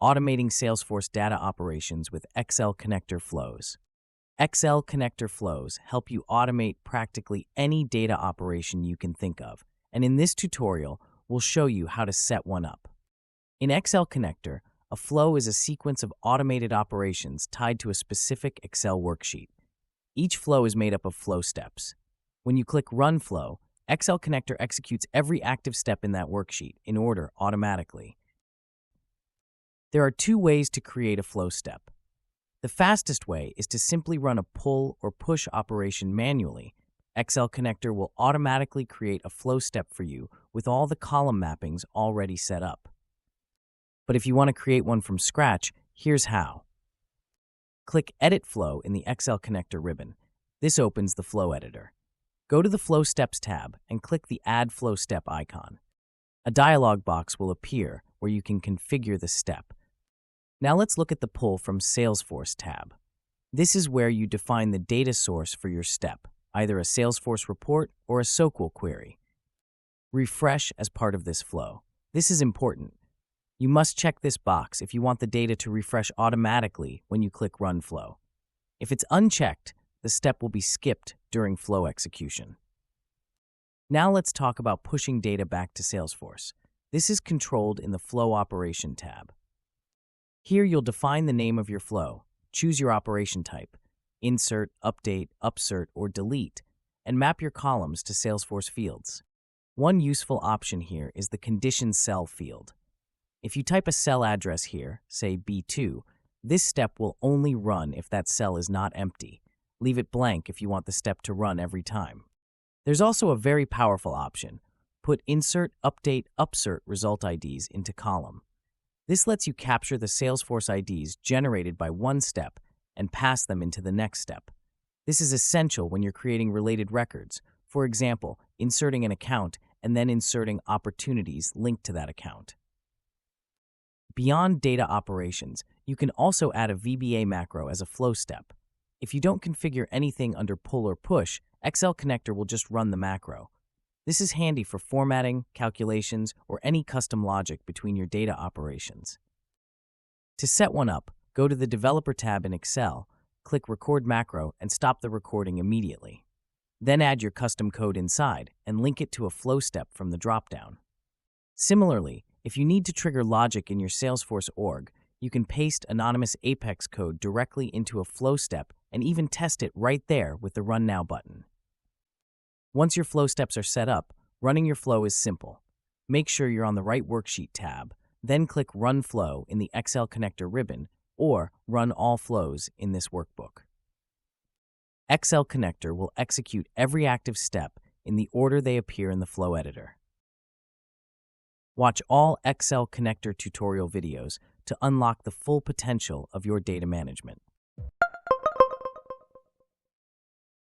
automating Salesforce data operations with XL connector flows. XL connector flows help you automate practically any data operation you can think of, and in this tutorial, we'll show you how to set one up. In XL connector, a flow is a sequence of automated operations tied to a specific Excel worksheet. Each flow is made up of flow steps. When you click Run Flow, XL connector executes every active step in that worksheet in order automatically. There are two ways to create a flow step. The fastest way is to simply run a pull or push operation manually. XL connector will automatically create a flow step for you with all the column mappings already set up. But if you want to create one from scratch, here's how. Click Edit Flow in the XL connector ribbon. This opens the flow editor. Go to the Flow Steps tab and click the Add Flow Step icon. A dialog box will appear where you can configure the step. Now let's look at the Pull from Salesforce tab. This is where you define the data source for your step, either a Salesforce report or a SOQL query. Refresh as part of this flow. This is important. You must check this box if you want the data to refresh automatically when you click Run Flow. If it's unchecked, the step will be skipped during flow execution. Now let's talk about pushing data back to Salesforce. This is controlled in the Flow Operation tab. Here you'll define the name of your flow, choose your operation type, insert, update, upsert, or delete, and map your columns to Salesforce fields. One useful option here is the condition cell field. If you type a cell address here, say B2, this step will only run if that cell is not empty. Leave it blank if you want the step to run every time. There's also a very powerful option. Put insert, update, upsert result IDs into column. This lets you capture the Salesforce IDs generated by one step and pass them into the next step. This is essential when you're creating related records, for example, inserting an account and then inserting opportunities linked to that account. Beyond data operations, you can also add a VBA macro as a flow step. If you don't configure anything under pull or push, XL connector will just run the macro. This is handy for formatting, calculations, or any custom logic between your data operations. To set one up, go to the Developer tab in Excel, click Record Macro, and stop the recording immediately. Then add your custom code inside and link it to a flow step from the dropdown. Similarly, if you need to trigger logic in your Salesforce org, you can paste anonymous Apex code directly into a flow step and even test it right there with the Run Now button. Once your flow steps are set up, running your flow is simple. Make sure you're on the right Worksheet tab, then click Run Flow in the XL connector ribbon or Run All Flows in this workbook. XL connector will execute every active step in the order they appear in the flow editor. Watch all XL connector tutorial videos to unlock the full potential of your data management.